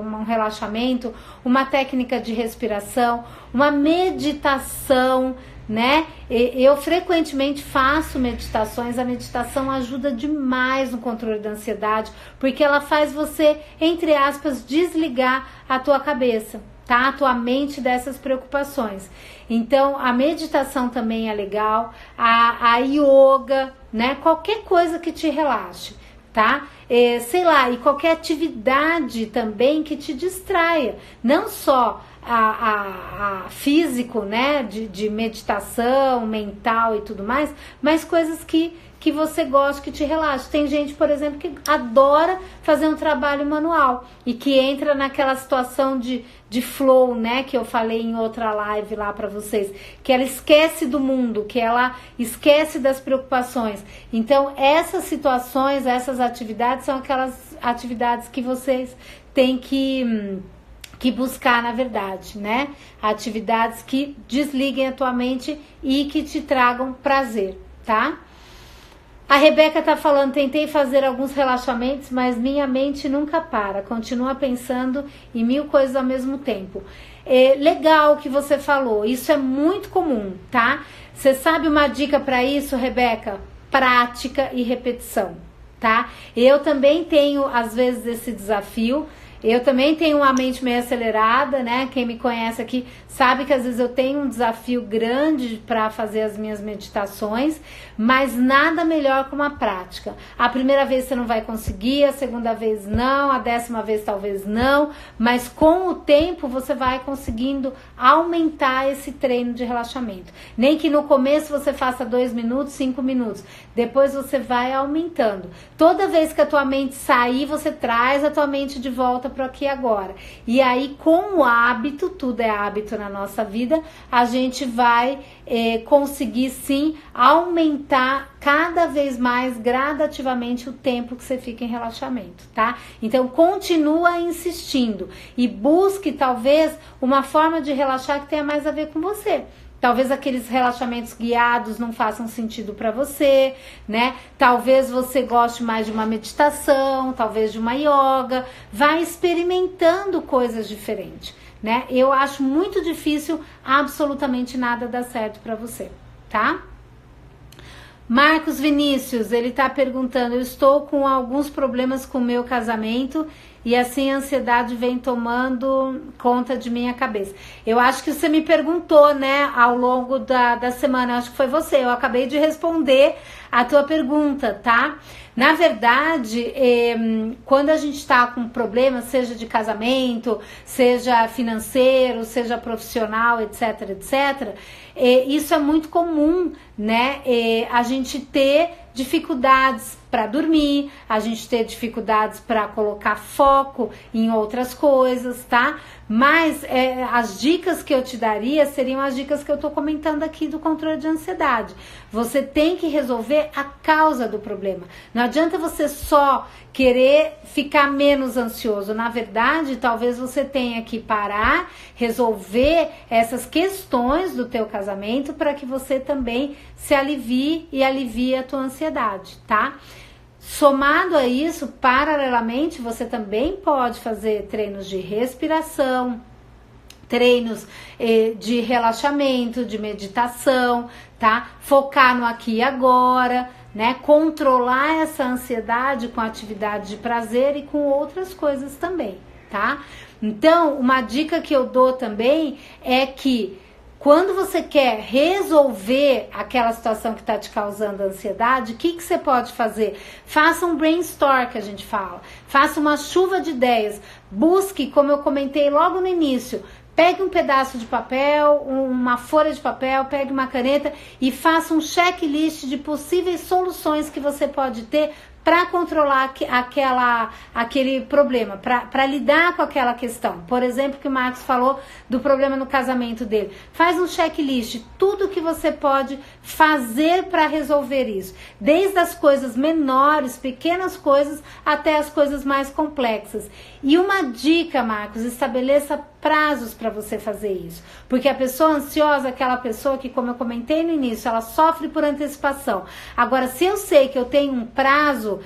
um relaxamento, uma técnica de respiração, uma meditação, né? Eu frequentemente faço meditações. A meditação ajuda demais no controle da ansiedade, porque ela faz você, entre aspas, desligar a tua cabeça, tá? A tua mente dessas preocupações. Então, a meditação também é legal, a yoga, né? Qualquer coisa que te relaxe, tá? Sei lá, e qualquer atividade também que te distraia, não só a físico, né? De meditação, mental e tudo mais, mas coisas que você gosta, que te relaxa. Tem gente, por exemplo, que adora fazer um trabalho manual e que entra naquela situação de flow, né, que eu falei em outra live lá pra vocês, que ela esquece do mundo, que ela esquece das preocupações. Então, essas situações, essas atividades são aquelas atividades que vocês têm que buscar, na verdade, né? Atividades que desliguem a tua mente e que te tragam prazer, tá? A Rebeca tá falando, tentei fazer alguns relaxamentos, mas minha mente nunca para, continua pensando em 1000 coisas ao mesmo tempo. Legal que você falou, isso é muito comum, tá? Você sabe uma dica para isso, Rebeca? Prática e repetição, tá? Eu também tenho, às vezes, esse desafio. Eu também tenho uma mente meio acelerada, né? Quem me conhece aqui sabe que às vezes eu tenho um desafio grande para fazer as minhas meditações, mas nada melhor que uma prática. A primeira vez você não vai conseguir, a segunda vez não, a 10ª vez talvez não, mas com o tempo você vai conseguindo aumentar esse treino de relaxamento. Nem que no começo você faça 2 minutos, 5 minutos, depois você vai aumentando. Toda vez que a tua mente sair, você traz a tua mente de volta para aqui e agora. E aí, com o hábito, tudo é hábito na nossa vida, a gente vai conseguir sim aumentar cada vez mais gradativamente o tempo que você fica em relaxamento, tá? Então continua insistindo e busque talvez uma forma de relaxar que tenha mais a ver com você. Talvez aqueles relaxamentos guiados não façam sentido para você, né? Talvez você goste mais de uma meditação, talvez de uma yoga. Vai experimentando coisas diferentes, né? Eu acho muito difícil absolutamente nada dar certo para você, tá? Marcos Vinícius, ele tá perguntando, eu estou com alguns problemas com o meu casamento e assim a ansiedade vem tomando conta de minha cabeça. Eu acho que você me perguntou, né, ao longo da semana, eu acho que foi você, eu acabei de responder a tua pergunta, tá? Na verdade, quando a gente está com problema, seja de casamento, seja financeiro, seja profissional, etc, etc, isso é muito comum, né? A gente ter dificuldades para dormir, a gente ter dificuldades para colocar foco em outras coisas, tá? Mas as dicas que eu te daria seriam as dicas que eu tô comentando aqui do controle de ansiedade. Você tem que resolver a causa do problema. Não adianta você só querer ficar menos ansioso. Na verdade, talvez você tenha que parar, resolver essas questões do teu casamento para que você também se alivie e alivie a tua ansiedade, tá? Somado a isso, paralelamente, você também pode fazer treinos de respiração, treinos de relaxamento, de meditação, tá? Focar no aqui e agora, né? Controlar essa ansiedade com atividade de prazer e com outras coisas também, tá? Então, uma dica que eu dou também é que quando você quer resolver aquela situação que está te causando ansiedade, o que você pode fazer? Faça um brainstorm, que a gente fala. Faça uma chuva de ideias. Busque, como eu comentei logo no início, pegue um pedaço de papel, uma folha de papel, pegue uma caneta e faça um checklist de possíveis soluções que você pode ter para controlar aquele problema, para lidar com aquela questão. Por exemplo, que o Marcos falou do problema no casamento dele. Faz um checklist, tudo que você pode fazer para resolver isso. Desde as coisas menores, pequenas coisas, até as coisas mais complexas. E uma dica, Marcos, estabeleça prazos para você fazer isso. Porque a pessoa ansiosa é aquela pessoa que, como eu comentei no início, ela sofre por antecipação. Agora, se eu sei que eu tenho um prazo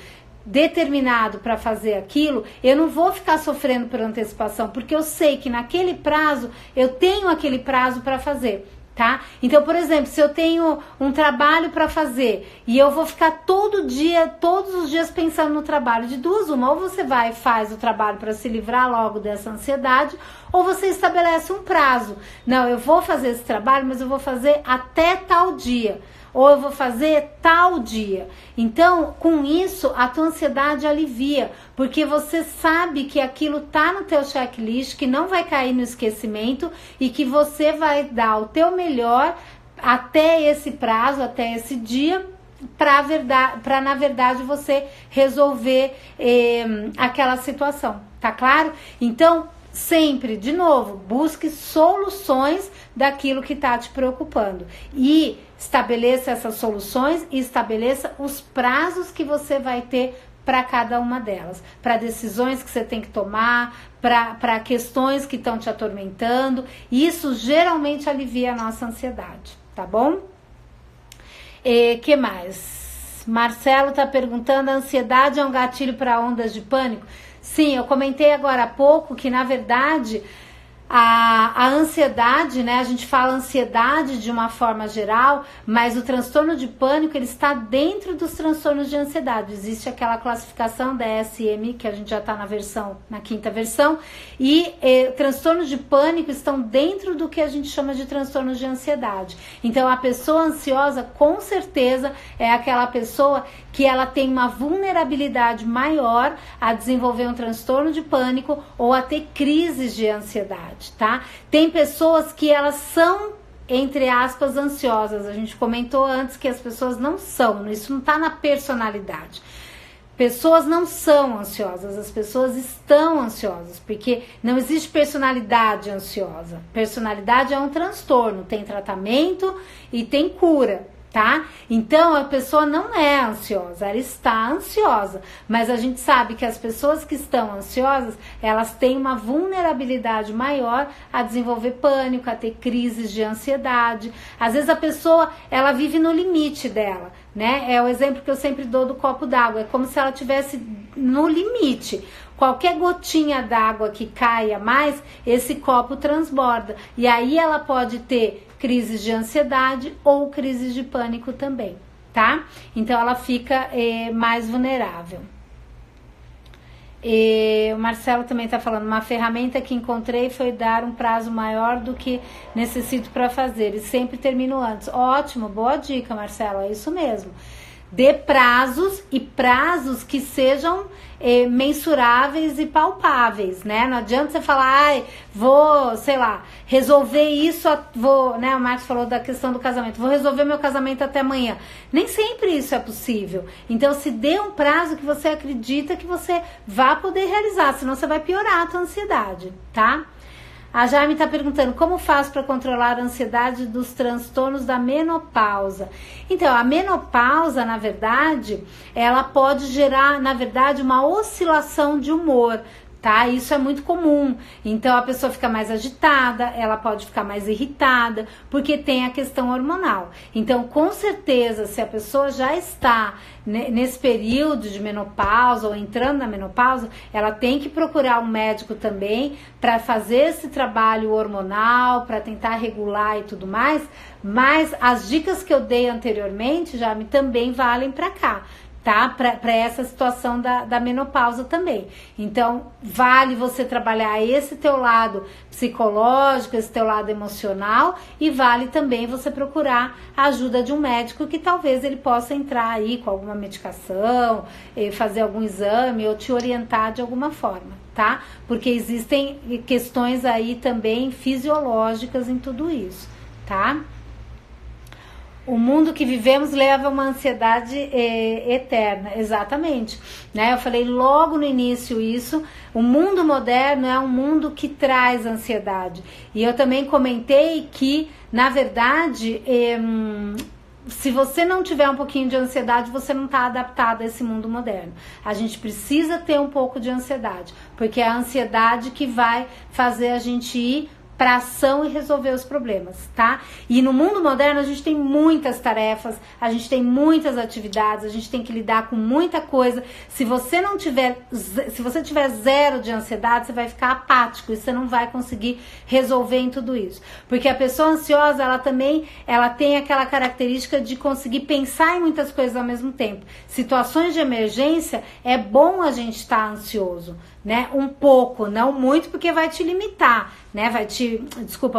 determinado para fazer aquilo, eu não vou ficar sofrendo por antecipação, porque eu sei que naquele prazo, eu tenho aquele prazo para fazer. Tá? Então, por exemplo, se eu tenho um trabalho para fazer e eu vou ficar todos os dias pensando no trabalho, de duas uma, ou você vai e faz o trabalho para se livrar logo dessa ansiedade, ou você estabelece um prazo. Não, eu vou fazer esse trabalho, mas eu vou fazer até tal dia, ou eu vou fazer tal dia. Então, com isso, a tua ansiedade alivia, porque você sabe que aquilo tá no teu checklist, que não vai cair no esquecimento e que você vai dar o teu melhor até esse prazo, até esse dia, para na verdade você resolver aquela situação, tá claro? Então, sempre, de novo, busque soluções daquilo que está te preocupando e estabeleça essas soluções e estabeleça os prazos que você vai ter para cada uma delas, para decisões que você tem que tomar, para questões que estão te atormentando. Isso geralmente alivia a nossa ansiedade, tá bom? Que mais? Marcelo está perguntando: a ansiedade é um gatilho para ondas de pânico? Sim, eu comentei agora há pouco que, na verdade, a ansiedade, né? A gente fala ansiedade de uma forma geral, mas o transtorno de pânico, ele está dentro dos transtornos de ansiedade. Existe aquela classificação da DSM, que a gente já está na quinta versão, e transtornos de pânico estão dentro do que a gente chama de transtornos de ansiedade. Então, a pessoa ansiosa, com certeza, é aquela pessoa que ela tem uma vulnerabilidade maior a desenvolver um transtorno de pânico ou a ter crises de ansiedade, tá? Tem pessoas que elas são, entre aspas, ansiosas. A gente comentou antes que as pessoas não são, isso não tá na personalidade. Pessoas não são ansiosas, as pessoas estão ansiosas, porque não existe personalidade ansiosa. Personalidade é um transtorno, tem tratamento e tem cura. Tá? Então a pessoa não é ansiosa, ela está ansiosa, mas a gente sabe que as pessoas que estão ansiosas, elas têm uma vulnerabilidade maior a desenvolver pânico, a ter crises de ansiedade. Às vezes a pessoa, ela vive no limite dela, né? É o exemplo que eu sempre dou do copo d'água, é como se ela estivesse no limite. Qualquer gotinha d'água que caia mais, esse copo transborda. E aí ela pode ter crises de ansiedade ou crises de pânico também, tá? Então ela fica mais vulnerável. O Marcelo também está falando: uma ferramenta que encontrei foi dar um prazo maior do que necessito para fazer e sempre termino antes. Ótimo, boa dica, Marcelo, é isso mesmo. dê prazos e prazos que sejam mensuráveis e palpáveis, né? Não adianta você falar, vou, sei lá, resolver isso, né? O Marcos falou da questão do casamento, vou resolver meu casamento até amanhã. Nem sempre isso é possível. Então, se dê um prazo que você acredita que você vai poder realizar, senão você vai piorar a tua ansiedade, tá? A Jaime está perguntando, como faço para controlar a ansiedade dos transtornos da menopausa? Então, a menopausa, na verdade, ela pode gerar, na verdade, uma oscilação de humor, tá? Isso é muito comum. Então, a pessoa fica mais agitada, ela pode ficar mais irritada, porque tem a questão hormonal. Então, com certeza, se a pessoa já está nesse período de menopausa ou entrando na menopausa, ela tem que procurar um médico também para fazer esse trabalho hormonal, para tentar regular e tudo mais. Mas as dicas que eu dei anteriormente já também valem para cá, tá? Para essa situação da menopausa também. Então, vale você trabalhar esse teu lado psicológico, esse teu lado emocional, e vale também você procurar a ajuda de um médico que talvez ele possa entrar aí com alguma medicação, fazer algum exame ou te orientar de alguma forma, tá? Porque existem questões aí também fisiológicas em tudo isso, tá? O mundo que vivemos leva a uma ansiedade eterna, exatamente, né? Eu falei logo no início isso, o mundo moderno é um mundo que traz ansiedade. E eu também comentei que, na verdade, se você não tiver um pouquinho de ansiedade, você não está adaptado a esse mundo moderno. A gente precisa ter um pouco de ansiedade, porque é a ansiedade que vai fazer a gente ir para ação e resolver os problemas, tá? E no mundo moderno a gente tem muitas tarefas, a gente tem muitas atividades, a gente tem que lidar com muita coisa. Se você tiver zero de ansiedade, você vai ficar apático e você não vai conseguir resolver em tudo isso. Porque a pessoa ansiosa, ela tem aquela característica de conseguir pensar em muitas coisas ao mesmo tempo. Situações de emergência, é bom a gente estar ansioso, né? Um pouco, não muito, porque vai te limitar, né? Vai te,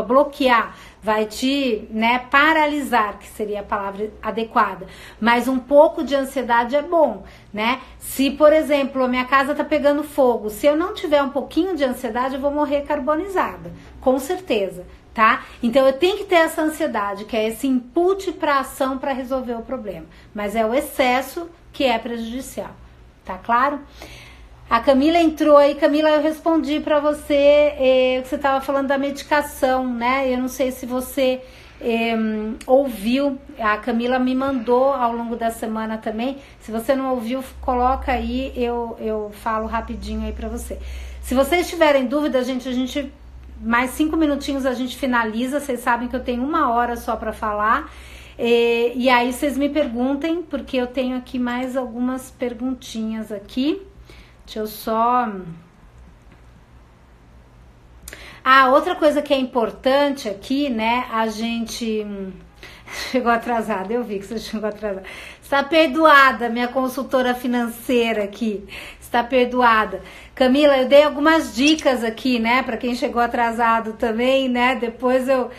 bloquear, vai te, né, paralisar, que seria a palavra adequada. Mas um pouco de ansiedade é bom, né? Se, por exemplo, a minha casa tá pegando fogo, se eu não tiver um pouquinho de ansiedade, eu vou morrer carbonizada, com certeza, tá? Então eu tenho que ter essa ansiedade, que é esse input para ação para resolver o problema. Mas é o excesso que é prejudicial, tá claro? A Camila entrou aí. Camila, eu respondi para você que você estava falando da medicação, né? Eu não sei se você ouviu. A Camila me mandou ao longo da semana também. Se você não ouviu, coloca aí, eu falo rapidinho aí para você. Se vocês tiverem dúvida, gente, mais 5 minutinhos a gente finaliza. Vocês sabem que eu tenho 1 hora só para falar. E aí vocês me perguntem, porque eu tenho aqui mais algumas perguntinhas aqui. Deixa eu só... outra coisa que é importante aqui, né? A gente... Chegou atrasada, eu vi que você chegou atrasada. Está perdoada, minha consultora financeira aqui. Está perdoada. Camila, eu dei algumas dicas aqui, né? Para quem chegou atrasado também, né? Depois eu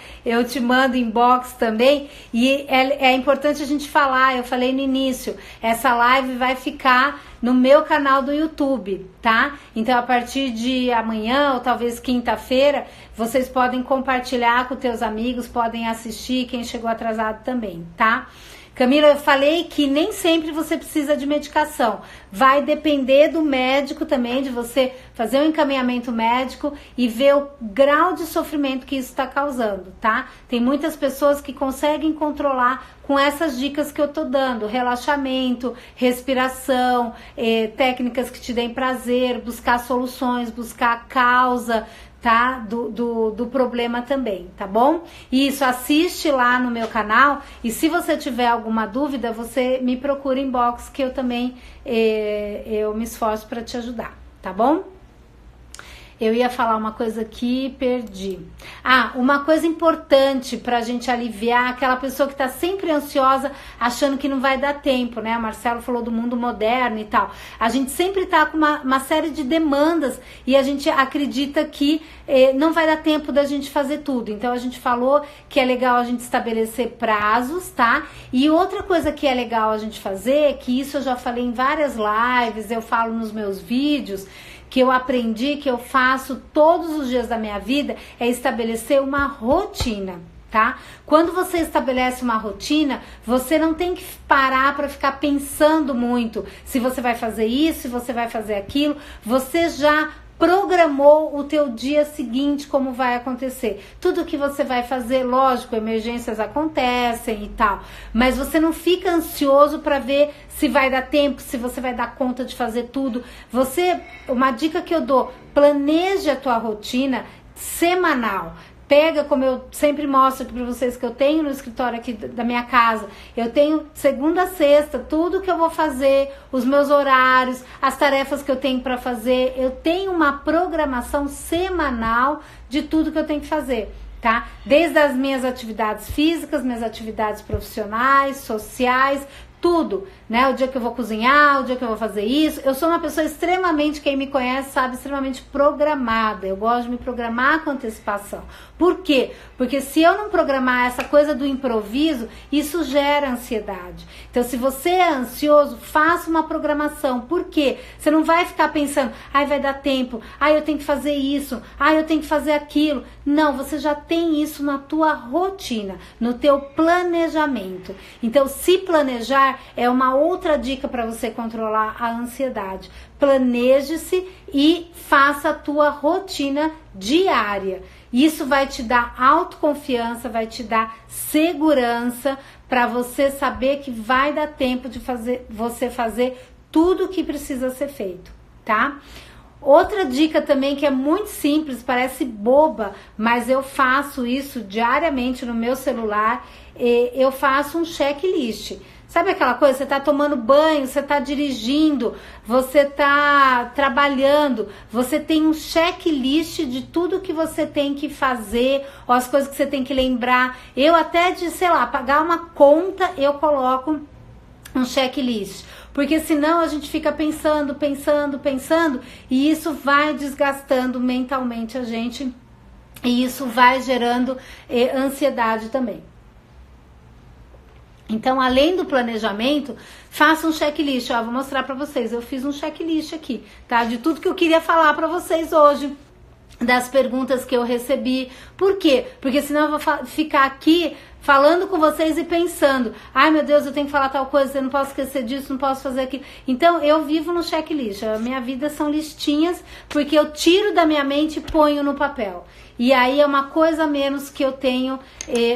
te mando inbox também. E é importante a gente falar, eu falei no início, essa live vai ficar no meu canal do YouTube, tá? Então, a partir de amanhã ou talvez quinta-feira, vocês podem compartilhar com teus amigos, podem assistir, quem chegou atrasado também, tá? Camila, eu falei que nem sempre você precisa de medicação. Vai depender do médico também, de você fazer um encaminhamento médico e ver o grau de sofrimento que isso está causando, tá? Tem muitas pessoas que conseguem controlar com essas dicas que eu tô dando. Relaxamento, respiração, técnicas que te deem prazer, buscar soluções, buscar a causa, tá? Do problema também, tá bom? Isso, assiste lá no meu canal e se você tiver alguma dúvida, você me procura em inbox que eu também eu me esforço para te ajudar, tá bom? Eu ia falar uma coisa aqui e perdi. Uma coisa importante pra gente aliviar aquela pessoa que tá sempre ansiosa, achando que não vai dar tempo, né? O Marcelo falou do mundo moderno e tal. A gente sempre tá com uma série de demandas e a gente acredita que não vai dar tempo da gente fazer tudo. Então a gente falou que é legal a gente estabelecer prazos, tá? E outra coisa que é legal a gente fazer, que isso eu já falei em várias lives, eu falo nos meus vídeos, que eu aprendi, que eu faço todos os dias da minha vida, é estabelecer uma rotina, tá? Quando você estabelece uma rotina, você não tem que parar para ficar pensando muito se você vai fazer isso, se você vai fazer aquilo, você já programou o teu dia seguinte, como vai acontecer. Tudo que você vai fazer, lógico, emergências acontecem e tal, mas você não fica ansioso para ver se vai dar tempo, se você vai dar conta de fazer tudo. Uma dica que eu dou, planeje a tua rotina semanal. Pega, como eu sempre mostro aqui para vocês, que eu tenho no escritório aqui da minha casa, eu tenho segunda a sexta, tudo que eu vou fazer, os meus horários, as tarefas que eu tenho para fazer, eu tenho uma programação semanal de tudo que eu tenho que fazer, tá? Desde as minhas atividades físicas, minhas atividades profissionais, sociais, tudo, né? O dia que eu vou cozinhar, o dia que eu vou fazer isso. Eu sou uma pessoa extremamente, quem me conhece sabe, extremamente programada. Eu gosto de me programar com antecipação. Por quê? Porque se eu não programar essa coisa do improviso, isso gera ansiedade. Então, se você é ansioso, faça uma programação. Por quê? Você não vai ficar pensando, vai dar tempo, eu tenho que fazer isso, eu tenho que fazer aquilo. Não, você já tem isso na tua rotina, no teu planejamento. Então, se planejar é uma outra dica para você controlar a ansiedade. Planeje-se e faça a tua rotina diária. Isso vai te dar autoconfiança, vai te dar segurança para você saber que vai dar tempo de você fazer tudo o que precisa ser feito, tá? Outra dica também que é muito simples, parece boba, mas eu faço isso diariamente no meu celular, eu faço um checklist. Sabe aquela coisa, você tá tomando banho, você tá dirigindo, você tá trabalhando, você tem um checklist de tudo que você tem que fazer, ou as coisas que você tem que lembrar. Eu até de, pagar uma conta, eu coloco um checklist. Porque senão a gente fica pensando, e isso vai desgastando mentalmente a gente, e isso vai gerando ansiedade também. Então, além do planejamento, faça um checklist. Vou mostrar pra vocês. Eu fiz um checklist aqui, tá? De tudo que eu queria falar pra vocês hoje. Das perguntas que eu recebi. Por quê? Porque senão eu vou ficar aqui falando com vocês e pensando, meu Deus, eu tenho que falar tal coisa, eu não posso esquecer disso, não posso fazer aquilo. Então, eu vivo no checklist. A minha vida são listinhas, porque eu tiro da minha mente e ponho no papel. E aí é uma coisa a menos que eu tenho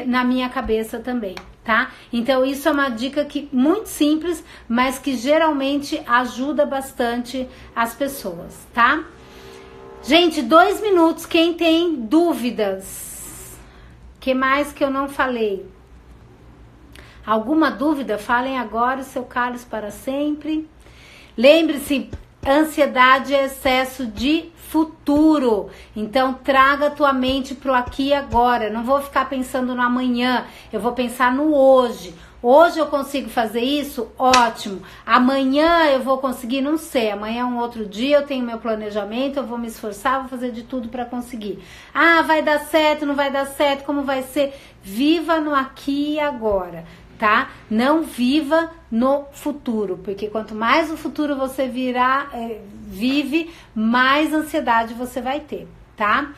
na minha cabeça também, tá? Então, isso é uma dica muito simples, mas que geralmente ajuda bastante as pessoas, tá? Gente, 2 minutos, quem tem dúvidas? Que mais que eu não falei? Alguma dúvida? Falem agora, o seu cálice para sempre. Lembre-se, ansiedade é excesso de futuro. Então, traga a tua mente pro aqui e agora. Não vou ficar pensando no amanhã, eu vou pensar no hoje. Hoje eu consigo fazer isso? Ótimo. Amanhã eu vou conseguir? Não sei. Amanhã é um outro dia, eu tenho meu planejamento, eu vou me esforçar, vou fazer de tudo para conseguir. Vai dar certo, não vai dar certo, como vai ser? Viva no aqui e agora, tá? Não viva no futuro, porque quanto mais o futuro você vive, mais ansiedade você vai ter, tá?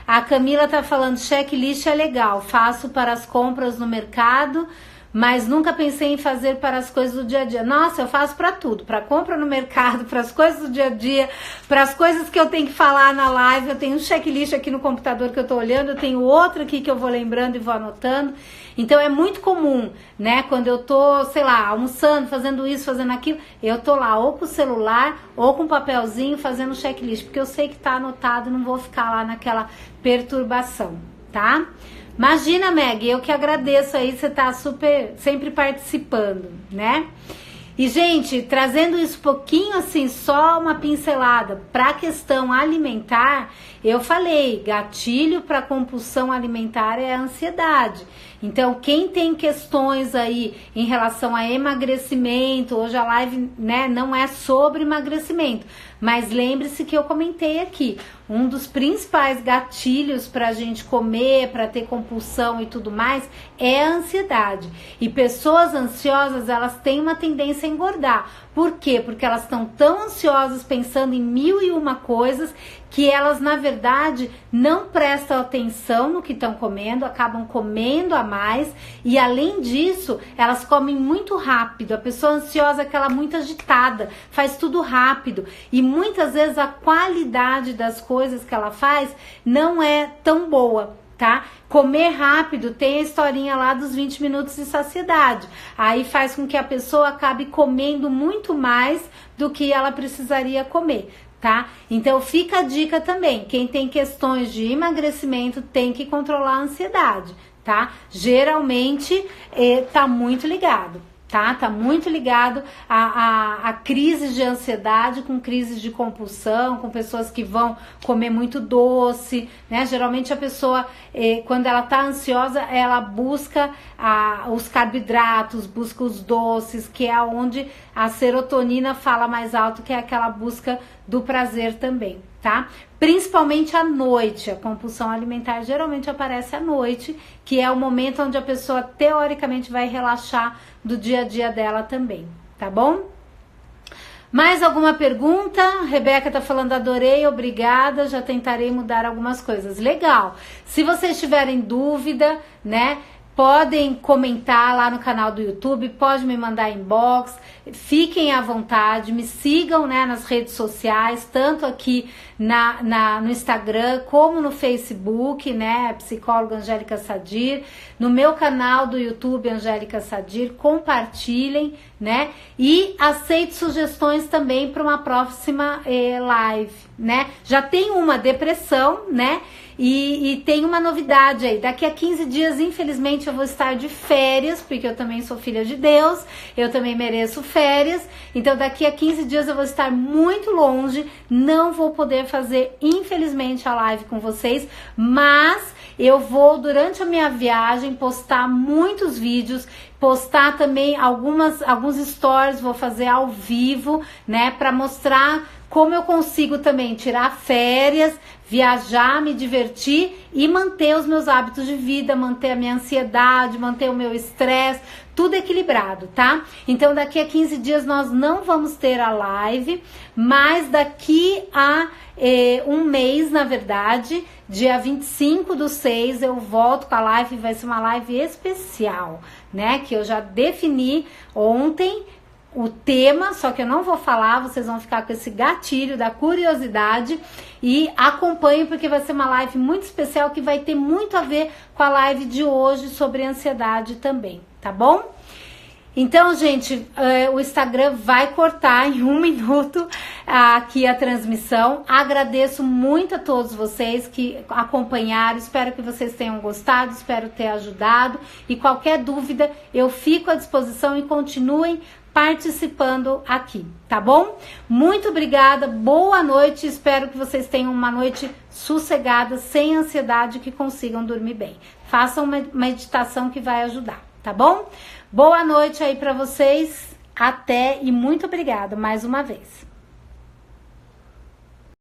A Camila tá falando, checklist é legal, faço para as compras no mercado, mas nunca pensei em fazer para as coisas do dia a dia. Nossa, eu faço para tudo, para compra no mercado, para as coisas do dia a dia, para as coisas que eu tenho que falar na live. Eu tenho um checklist aqui no computador que eu tô olhando, eu tenho outro aqui que eu vou lembrando e vou anotando. Então é muito comum, né, quando eu tô, almoçando, fazendo isso, fazendo aquilo, eu tô lá ou com o celular ou com um papelzinho fazendo um checklist, porque eu sei que tá anotado, não vou ficar lá naquela perturbação, tá? Imagina, Meg, eu que agradeço aí, você tá sempre participando, né? E, gente, trazendo isso um pouquinho assim, só uma pincelada para a questão alimentar, eu falei, gatilho para compulsão alimentar é a ansiedade. Então, quem tem questões aí em relação a emagrecimento, hoje a live, né, não é sobre emagrecimento, mas lembre-se que eu comentei aqui, um dos principais gatilhos para a gente comer, para ter compulsão e tudo mais, é a ansiedade. E pessoas ansiosas, elas têm uma tendência a engordar. Por quê? Porque elas estão tão ansiosas, pensando em 1001 coisas, que elas, na verdade, não prestam atenção no que estão comendo, acabam comendo a mais, e além disso, elas comem muito rápido. A pessoa ansiosa é aquela muito agitada, faz tudo rápido, e muitas vezes a qualidade das coisas que ela faz não é tão boa, tá? Comer rápido tem a historinha lá dos 20 minutos de saciedade. Aí faz com que a pessoa acabe comendo muito mais do que ela precisaria comer, tá? Então fica a dica também, quem tem questões de emagrecimento tem que controlar a ansiedade, tá? Geralmente tá muito ligado. Tá muito ligado a crises de ansiedade com crises de compulsão, com pessoas que vão comer muito doce, né? Geralmente a pessoa, quando ela tá ansiosa, ela busca os carboidratos, busca os doces, que é onde a serotonina fala mais alto, que é aquela busca do prazer também, tá? Principalmente à noite, a compulsão alimentar geralmente aparece à noite, que é o momento onde a pessoa teoricamente vai relaxar do dia a dia dela também, tá bom? Mais alguma pergunta? Rebeca tá falando, adorei, obrigada, já tentarei mudar algumas coisas. Legal! Se vocês tiverem dúvida, né, podem comentar lá no canal do YouTube, pode me mandar inbox, fiquem à vontade, me sigam, né, nas redes sociais, tanto aqui no Instagram como no Facebook, né, psicóloga Angélica Sadir, no meu canal do YouTube Angélica Sadir, compartilhem, né, e aceito sugestões também para uma próxima live, né, já tem uma depressão, né, e tem uma novidade aí, daqui a 15 dias, infelizmente, eu vou estar de férias, porque eu também sou filha de Deus, eu também mereço férias, então daqui a 15 dias eu vou estar muito longe, não vou poder fazer, infelizmente, a live com vocês, mas eu vou, durante a minha viagem, postar muitos vídeos, postar também alguns stories, vou fazer ao vivo, né, para mostrar como eu consigo também tirar férias, viajar, me divertir e manter os meus hábitos de vida, manter a minha ansiedade, manter o meu estresse, tudo equilibrado, tá? Então daqui a 15 dias nós não vamos ter a live, mas daqui a um mês, na verdade, dia 25/6, eu volto com a live, vai ser uma live especial, né? Que eu já defini ontem o tema, só que eu não vou falar, vocês vão ficar com esse gatilho da curiosidade e acompanhem, porque vai ser uma live muito especial que vai ter muito a ver com a live de hoje sobre ansiedade também, tá bom? Então, gente, o Instagram vai cortar em 1 minuto aqui a transmissão. Agradeço muito a todos vocês que acompanharam, espero que vocês tenham gostado, espero ter ajudado e qualquer dúvida eu fico à disposição e continuem participando aqui, tá bom? Muito obrigada, boa noite, espero que vocês tenham uma noite sossegada, sem ansiedade, que consigam dormir bem. Façam uma meditação que vai ajudar, tá bom? Boa noite aí pra vocês, até e muito obrigada mais uma vez.